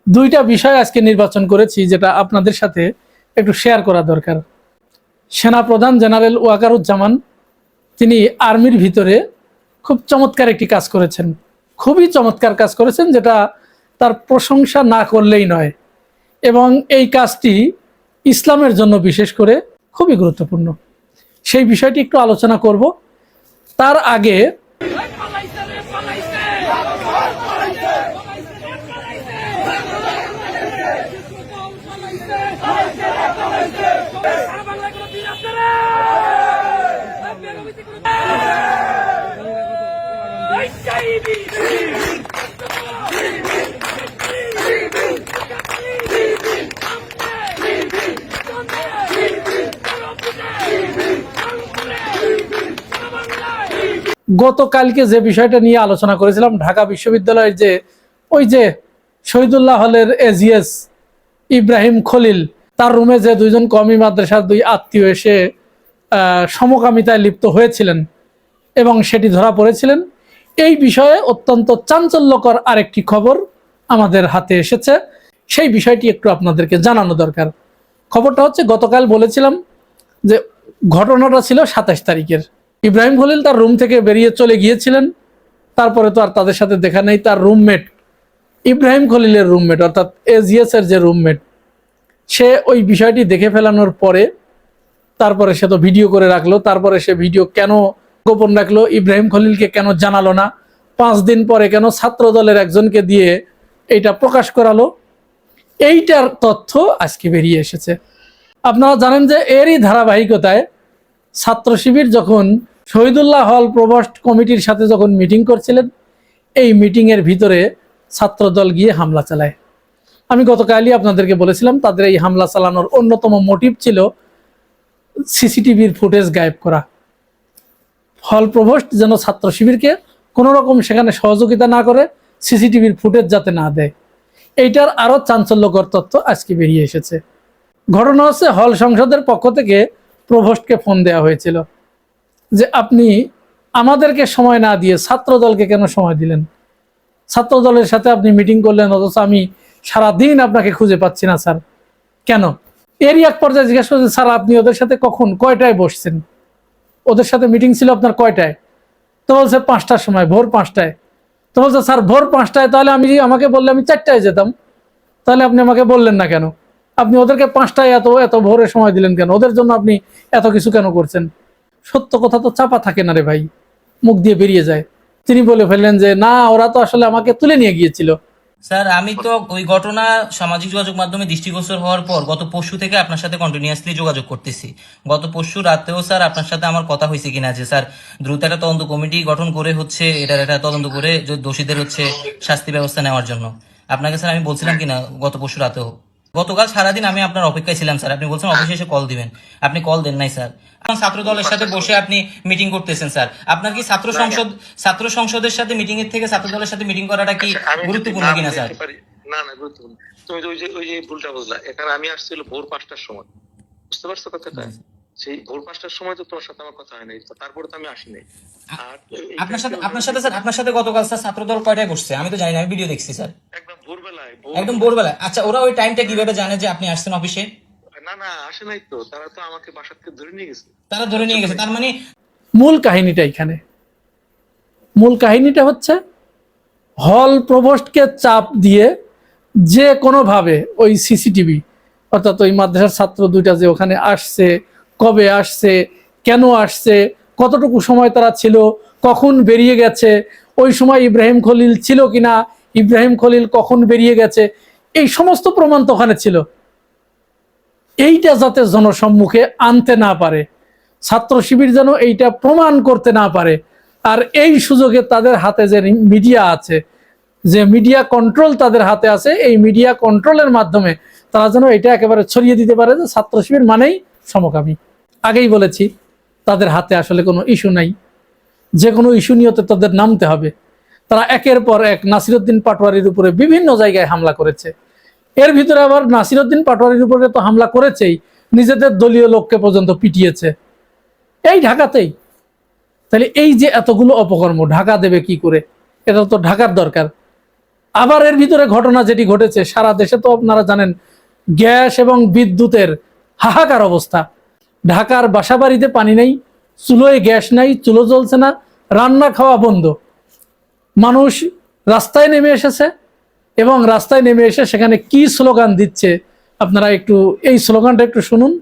দুইটা বিষয় আজকে নির্বাচন করেছি যেটা আপনাদের সাথে একটু শেয়ার করা দরকার। সেনাপ্রধান জেনারেল ওয়াকারুজ্জামান তিনি আর্মির ভিতরে খুব চমৎকার একটি কাজ করেছেন, খুবই চমৎকার কাজ করেছেন, যেটা তার প্রশংসা না করলেই নয়। এবং এই কাজটি ইসলামের জন্য বিশেষ করে খুবই গুরুত্বপূর্ণ। সেই বিষয়টি একটু আলোচনা করব। তার আগে গতকালকে যে বিষয়টা নিয়ে আলোচনা করেছিলাম, ঢাকা বিশ্ববিদ্যালয়ের যে শহীদুল্লাহ হলের এজিএস ইব্রাহিম খলিল, তার রুমে যে দুইজন কওমি মাদ্রাসার দুই আত্মীয় এসে সমকামিতায় লিপ্ত হয়েছিলেন এবং সেটি ধরা পড়েছিলেন, এই বিষয়ে অত্যন্ত চাঞ্চল্যকর আরেকটি খবর আমাদের হাতে এসেছে। সেই বিষয়টি একটু আপনাদেরকে জানানো দরকার। খবরটা হচ্ছে, গতকাল বলেছিলাম যে ঘটনাটা ছিল 27 তারিখের। ইব্রাহিম খলিল তার রুম থেকে বেরিয়ে চলে গিয়েছিলেন, তারপরে তো আর তাদের সাথে দেখা নেই। তার রুমমেট, ইব্রাহিম খলিলের রুমমেট অর্থাৎ এজিএস এর যে রুমমেট, সে ওই বিষয়টি দেখে ফেলানোর পরে তারপরে সে তো ভিডিও করে রাখলো। তারপরে সে ভিডিও কেন গোপন রাখলো, ইব্রাহিম খলিলকে কেন জানালো না, 5 দিন পরে কেন ছাত্র দলের একজনকে দিয়ে এইটা প্রকাশ করালো, এইটার তথ্য আজকে বেরিয়ে এসেছে। আপনারা জানেন যে এরই ধারাবাহিকতায় ছাত্র শিবির যখন শহীদুল্লাহ হল প্রভোস্ট কমিটির সাথে যখন মিটিং করছিলেন, এই মিটিংয়ের ভিতরে ছাত্রদল গিয়ে হামলা চালায়। আমি গতকালই আপনাদেরকে বলেছিলাম তাদের এই হামলা চালানোর অন্যতম মোটিভ ছিল সিসিটিভির ফুটেজ গায়েব করা। হল প্রভোস্ট যেন ছাত্র শিবিরকে কোনো রকম সেখানে সহযোগিতা না করে, সিসিটিভির ফুটেজ যাতে না দেয়। এইটার আরও চাঞ্চল্যকর তথ্য আজকে বেরিয়ে এসেছে। ঘটনা হচ্ছে, হল সংসদের পক্ষ থেকে প্রভোস্টকে ফোন দেওয়া হয়েছিল যে আপনি আমাদেরকে সময় না দিয়ে ছাত্রদলকে কেন সময় দিলেন, ছাত্রদলের সাথে আপনি মিটিং করলেন, অথচ আমি সারাদিন আপনাকে খুঁজে পাচ্ছি না স্যার, কেন? এরই এক পর্যায়ে জিজ্ঞাসা করছে, স্যার আপনি ওদের সাথে কখন কয়টায় বসছেন, ওদের সাথে মিটিং ছিল আপনার কয়টায়? তো বলছে 5টার সময়, ভোর 5টায়। তো বলছে স্যার ভোর 5টায়, তাহলে আমাকে বললে আমি 4টায় যেতাম, তাহলে আপনি আমাকে বললেন না কেন? আপনি ওদেরকে 5টায় এত ভোরে সময় দিলেন কেন? ওদের জন্য আপনি এত কিছু কেন করছেন? সত্য কথা তো চাপা থাকে না রে ভাই, মুখ দিয়ে বেরিয়ে যায়। তিনি বলে ফেললেন যে না, ওরা তো আসলে আমাকে তুলে নিয়ে গিয়েছিল। স্যার আমি তো ওই ঘটনা সামাজিক যোগাযোগ মাধ্যমে দৃষ্টিগোচর হওয়ার পর গত পরশু থেকে আপনার সাথে কন্টিনিউয়াসলি যোগাযোগ করতেছি। গত পরশু রাতেও স্যার আপনার সাথে আমার কথা হয়েছে কিনা যে স্যার দ্রুত একটা তদন্ত কমিটি গঠন করে এটার একটা তদন্ত করে দোষীদের শাস্তি ব্যবস্থা নেওয়ার জন্য আপনাকে স্যার আমি বলছিলাম কিনা গত পরশু রাতেও। গতকাল সারাদিন আমি আপনার অপেক্ষায় ছিলাম স্যার, আপনি বলছেন অফিসে এসে কল দিবেন, আপনি কল দেন নাই স্যার। এখন ছাত্র দলের সাথে বসে আপনি মিটিং করতেছেন স্যার, আপনার কি ছাত্র সংসদের সাথে মিটিং এর থেকে ছাত্র দলের সাথে মিটিং করাটা কি গুরুত্বপূর্ণ কিনা স্যার? না না, গুরুত্বপূর্ণ। তুমি ওই যে ভুলটা বুঝলা। এখানে আমি আসছিল ভোর 5টার সময়, বুঝতে পারছো কথাটা? সেই ভোর 5টার সময় তো তোমার সাথে আমার কথা হয় নাই, তারপরে তো আমি আসি নাই। আর আপনার সাথে গতকাল স্যার ছাত্রদল কয়টায় বসছে আমি তো জানি না, আমি ভিডিও দেখছি স্যার। একদম ভোরবেলায়। আচ্ছা, ওরা ওই টাইমটা কিভাবে জানে যে আপনি আসছেন অফিসে? না না, আসে নাই তো, তারা তো আমাকে বাসা থেকে ধরে নিয়ে গেছে। তারা ধরে নিয়ে গেছে, তার মানে মূল কাহিনীটা হচ্ছে, হল প্রভোস্টকে চাপ দিয়ে যে কোনোভাবে ওই সিসিটিভি অর্থাৎ ওই মাদ্রাসার ছাত্র দুইটা যে ওখানে আসছে, কবে আসছে, কেন আসছে, কতটুকু সময় তারা ছিল, কখন বেরিয়ে গেছে, ওই সময় ইব্রাহিম খলিল ছিল কিনা, ইব্রাহিম খলিল কখন বেরিয়ে গেছে, এই সমস্ত প্রমাণ তো ওখানে ছিল। এইটা যাতে জনসম্মুখে আনতে না পারে, ছাত্র শিবির যেন এইটা প্রমাণ করতে না পারে, আর এই সুযোগে তাদের হাতে যে মিডিয়া আছে, যে মিডিয়া কন্ট্রোল তাদের হাতে আছে, এই মিডিয়া কন্ট্রোলের মাধ্যমে তারা যেন এটা একেবারে ছড়িয়ে দিতে পারে যে ছাত্র শিবির মানেই সমকামী। আগেই বলেছি তাদের হাতে আসলে কোনো ইস্যু নাই, যে কোনো ইস্যু নিয়েতে তাদের নামতে হবে। তারা একের পর এক নাসিরউদ্দিন পাটোয়ারির উপরে বিভিন্ন জায়গায় হামলা করেছে। এর ভিতরে আবার নাসিরউদ্দিন পাটোয়ারির উপরে তো হামলা করেছেই, নিজেদের দলীয় লোককে পর্যন্ত পিটিয়েছে এই ঢাকাতেই। তাহলে এই যে এতগুলো অপকর্ম ঢাকা দেবে কি করে? এটা তো ঢাকার দরকার। আবার এর ভিতরে ঘটনা যেটি ঘটেছে, সারা দেশে তো আপনারা জানেন গ্যাস এবং বিদ্যুতের হাহাকার অবস্থা। ঢাকার বাসাবাড়িতে পানি নেই, চুলোয় গ্যাস নাই, চুলো জ্বলছে না, রান্না খাওয়া বন্ধ। মানুষ রাস্তায় নেমে এসেছে এবং রাস্তায় নেমে এসে সেখানে কি স্লোগান দিচ্ছে আপনারা একটু এই স্লোগানটা একটু শুনুন।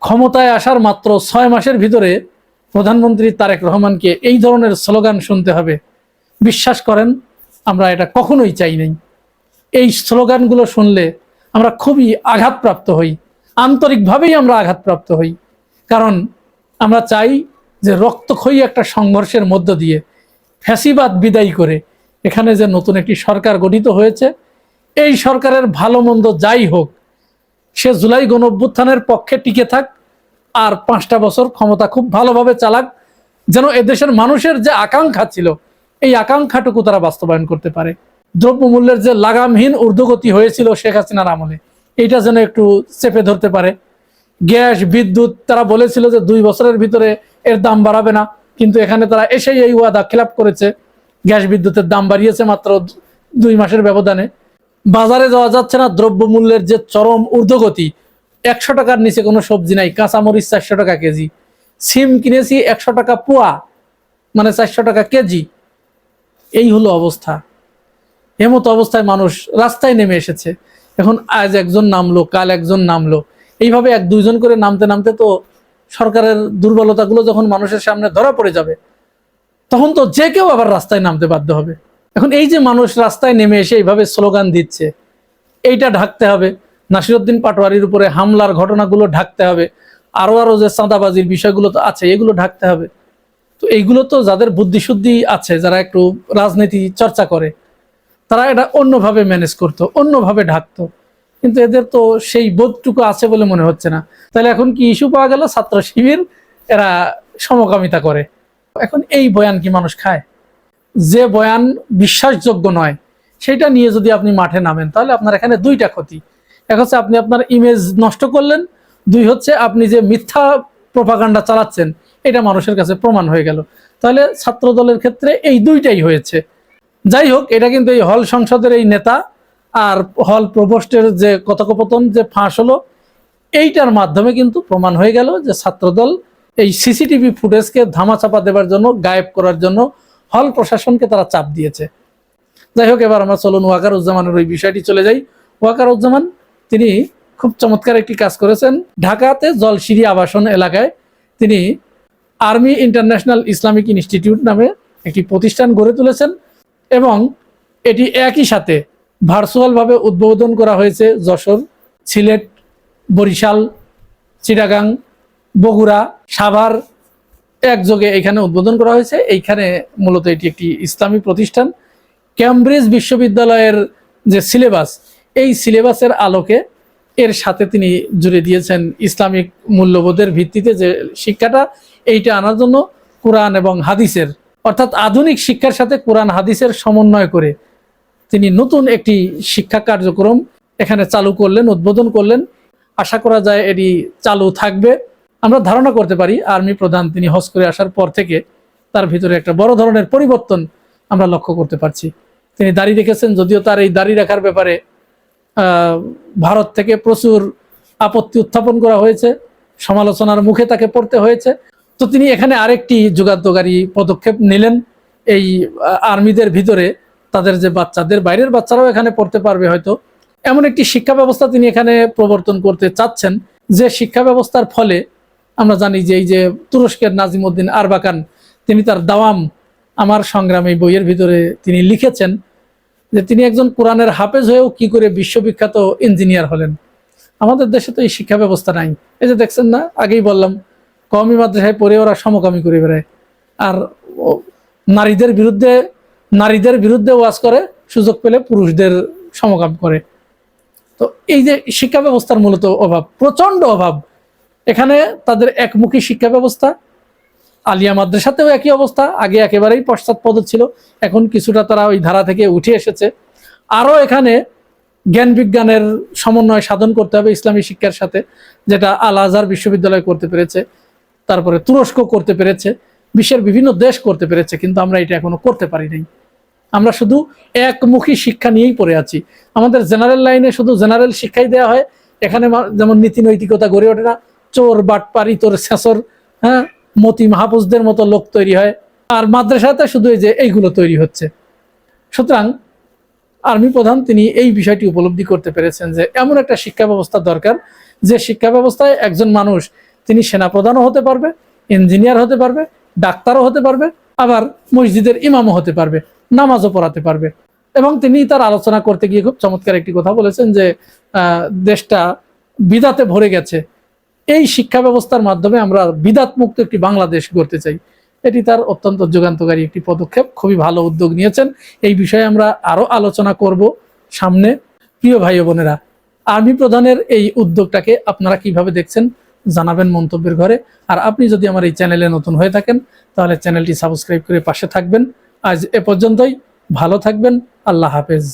ক্ষমতায় আসার মাত্র 6 মাসের ভিতরে প্রধানমন্ত্রী তারেক রহমানকে এই ধরনের স্লোগান শুনতে হবে। বিশ্বাস করেন, আমরা এটা কখনোই চাই নাই। এই স্লোগানগুলো শুনলে আমরা খুবই আঘাতপ্রাপ্ত হই, আন্তরিকভাবেই আমরা আঘাতপ্রাপ্ত হই। কারণ আমরা চাই যে রক্তক্ষয়ী একটা সংঘর্ষের মধ্য দিয়ে ফ্যাসিবাদ বিদায়ী করে এখানে যে নতুন একটি সরকার গঠিত হয়েছে, এই সরকারের ভালো মন্দ যাই হোক, সে জুলাই গণঅভ্যুত্থানের পক্ষে টিকে থাক আর 5টা বছর ক্ষমতা খুব ভালোভাবে চালাক, যেন এদেশের মানুষের যে আকাঙ্ক্ষা ছিল এই আকাঙ্ক্ষাটুকু তারা বাস্তবায়ন করতে পারে। দ্রব্যমূল্যের যে লাগামহীন ঊর্ধ্বগতি হয়েছিল শেখ হাসিনার আমলে, এইটা যেন একটু চেপে ধরতে পারে। গ্যাস বিদ্যুৎ তারা বলেছিল যে 2 বছরের ভিতরে এর দাম বাড়াবে না, কিন্তু এখানে তারা এসেই এই ওয়াদা খেলাপ করেছে। গ্যাস বিদ্যুতের দাম বাড়িয়েছে মাত্র 2 মাসের ব্যবধানে। বাজারে যাওয়া যাচ্ছে না, দ্রব্যমূল্যের যে চরম ঊর্ধ্বগতি, 100 টাকার নিচে কোনো সবজি নাই, কাঁচামরিচ 400 টাকা কেজি, সিম কিনেছি 100 টাকা পোয়া, মানে 400 টাকা কেজি। এই হলো অবস্থা। এমতো অবস্থায় মানুষ রাস্তায় নেমে এসেছে। এখন আজ একজন নামলো, কাল একজন নামলো, এইভাবে 1-2 জন করে নামতে নামতে তো সরকারের দুর্বলতাগুলো যখন মানুষের সামনে ধরা পড়ে যাবে, তখন তো যে কেউ আবার রাস্তায় নামতে বাধ্য হবে। এখন এই যে মানুষ রাস্তায় নেমে এসে এইভাবে স্লোগান দিচ্ছে, এইটা ঢাকতে হবে। নাসিরউদ্দিন পাটোয়ারির উপরে হামলার ঘটনাগুলো ঢাকতে হবে। আরো যে চাঁদাবাজির বিষয়গুলো তো আছে, এগুলো ঢাকতে হবে। তো এইগুলো তো যাদের বুদ্ধিশুদ্ধি আছে, যারা একটু রাজনীতি চর্চা করে, তারা এটা অন্যভাবে ম্যানেজ করতো, অন্যভাবে ঢাকতো। কিন্তু এদের তো সেই বোধটুকু আছে বলে মনে হচ্ছে না। তাহলে এখন কি ইস্যু পাওয়া গেল, ছাত্র শিবির এরা সমকামিতা করে। এখন এই বয়ান কি মানুষ খায়? যে বয়ান বিশ্বাসযোগ্য নয়, সেটা নিয়ে যদি আপনি মাঠে নামেন, তাহলে আপনার এখানে 2টা ক্ষতি। এক হচ্ছে আপনি আপনার ইমেজ নষ্ট করলেন, 2 হচ্ছে আপনি যে মিথ্যা প্রপাগান্ডা চালাচ্ছেন এটা মানুষের কাছে প্রমাণ হয়ে গেল। তাহলে ছাত্র দলের ক্ষেত্রে এই 2টাই হয়েছে। যাই হোক, এটা কিন্তু এই হল সংসদের এই নেতা আর হল প্রভোস্টের যে কথোপকথন যে ফাঁস হলো, এইটার মাধ্যমে কিন্তু প্রমাণ হয়ে গেল যে ছাত্রদল এই সিসিটিভি ফুটেজকে ধামাচাপা দেওয়ার জন্য, গায়েব করার জন্য হল প্রশাসনকে তারা চাপ দিয়েছে। যাই হোক, এবার আমরা চলুন ওয়াকারুজ্জামানের ওই বিষয়টি চলে যাই। ওয়াকারুজ্জামান তিনি খুব চমৎকার একটি কাজ করেছেন। ঢাকাতে জলসিঁড়ি আবাসন এলাকায় তিনি আর্মি ইন্টারন্যাশনাল ইসলামিক ইনস্টিটিউট নামে একটি প্রতিষ্ঠান গড়ে তুলেছেন এবং এটি একই সাথে ভার্চুয়ালভাবে উদ্বোধন করা হয়েছে যশোর, সিলেট, বরিশাল, চিটাগাং, বগুড়া, সাভার একযোগে এখানে উদ্বোধন করা হয়েছে। এইখানে মূলত এটি একটি ইসলামী প্রতিষ্ঠান। ক্যামব্রিজ বিশ্ববিদ্যালয়ের যে সিলেবাস, এই সিলেবাসের আলোকে এর সাথে তিনি জুড়ে দিয়েছেন ইসলামিক মূল্যবোধের ভিত্তিতে যে শিক্ষাটা, এইটা আনার জন্য কোরআন এবং হাদিসের, অর্থাৎ আধুনিক শিক্ষার সাথে কোরআন হাদিসের সমন্বয় করে তিনি নতুন একটি শিক্ষা কার্যক্রম এখানে চালু করলেন, উদ্বোধন করলেন। আশা করা যায় এটি চালু থাকবে। আমরা ধারণা করতে পারি আর্মি প্রধান তিনি হজ করে আসার পর থেকে তার ভিতরে একটা বড় ধরনের পরিবর্তন আমরা লক্ষ্য করতে পারছি। তিনি দাড়ি রেখেছেন, যদিও তার এই দাড়ি রাখার ব্যাপারে ভারত থেকে প্রচুর আপত্তি উত্থাপন করা হয়েছে, সমালোচনার মুখে তাকে পড়তে হয়েছে। তো তিনি এখানে আরেকটি যুগান্তকারী পদক্ষেপ নিলেন। এই আর্মিদের ভিতরে তাদের যে বাচ্চাদের, বাইরের বাচ্চারাও এখানে পড়তে পারবে হয়তো, এমন একটি শিক্ষা ব্যবস্থা তিনি এখানে প্রবর্তন করতে চাচ্ছেন, যে শিক্ষা ব্যবস্থার ফলে আমরা জানি যে এই যে তুরস্কের নাজিমউদ্দিন আরবাকান তিনি তার দাওয়াম আমার সংগ্রাম এই বইয়ের ভিতরে তিনি লিখেছেন যে তিনি একজন কোরআনের হাফেজ হয়েও কি করে বিশ্ববিখ্যাত ইঞ্জিনিয়ার হলেন। আমাদের দেশে তো এই শিক্ষা ব্যবস্থা নাই। এই যে দেখছেন না, আগেই বললাম, কওমি মাদ্রাসায় পড়ে ওরা সমকামী করে বেড়ায়, আর নারীদের বিরুদ্ধে ওয়াজ করে, সুযোগ পেলে পুরুষদের সমকাম করে। তো এই যে শিক্ষা ব্যবস্থার মূলত অভাব, প্রচন্ড অভাব। এখানে তাদের একমুখী শিক্ষা ব্যবস্থা, আলিয়া মাদ্রাসাতেও একই অবস্থা, আগে একেবারেই পশ্চাৎপদ ছিল, এখন কিছুটা তারা ওই ধারা থেকে উঠে এসেছে। আরও এখানে জ্ঞান বিজ্ঞানের সমন্বয় সাধন করতে হবে ইসলামী শিক্ষার সাথে, যেটা আল আজহার বিশ্ববিদ্যালয় করতে পেরেছে, তারপরে তুরস্ক করতে পেরেছে, বিশ্বের বিভিন্ন দেশ করতে পেরেছে, কিন্তু আমরা এটা এখনো করতে পারি নাই। আমরা শুধু একমুখী শিক্ষা নিয়েই পড়ে আছি। আমাদের জেনারেল লাইনে শুধু জেনারেল শিক্ষাই দেওয়া হয়, এখানে যেমন নীতি নৈতিকতা গড়ে ওঠে না, চোর বাটপারি তোর শেষর, হ্যাঁ, মতি মাহফুজদের মতো লোক তৈরি হয়, আর মাদ্রাসাতে শুধু এই যে এইগুলো তৈরি হচ্ছে। সুতরাং আর্মি প্রধান তিনি এই বিষয়টি উপলব্ধি করতে পেরেছেন যে এমন একটা শিক্ষা ব্যবস্থা দরকার, যে শিক্ষা ব্যবস্থায় একজন মানুষ তিনি সেনাপ্রধানও হতে পারবে, ইঞ্জিনিয়ার হতে পারবে, ডাক্তারও হতে পারবে, আবার মসজিদের ইমামও হতে পারবে, নামাজও পড়াতে পারবে। এবং তিনি তার আলোচনা করতে গিয়ে খুব চমৎকার একটি কথা বলেছেন যে দেশটা বিদাতে ভরে গেছে, এই শিক্ষা ব্যবস্থার মাধ্যমে আমরা বিদাত মুক্ত একটি বাংলাদেশ গড়তে চাই। এটি তার অত্যন্ত যুগান্তকারী একটি পদক্ষেপ, খুবই ভালো উদ্যোগ নিয়েছেন। এই বিষয়ে আমরা আরো আলোচনা করব সামনে। প্রিয় ভাই ও বোনেরা, আর্মি প্রধানের এই উদ্যোগটাকে আপনারা কিভাবে দেখছেন জানাবেন মন্তব্যের ঘরে। আর আপনি যদি আমার এই চ্যানেলে নতুন হয়ে থাকেন তাহলে চ্যানেলটি সাবস্ক্রাইব করে পাশে থাকবেন। আজ এ পর্যন্তই, ভালো থাকবেন, আল্লাহ হাফেজ।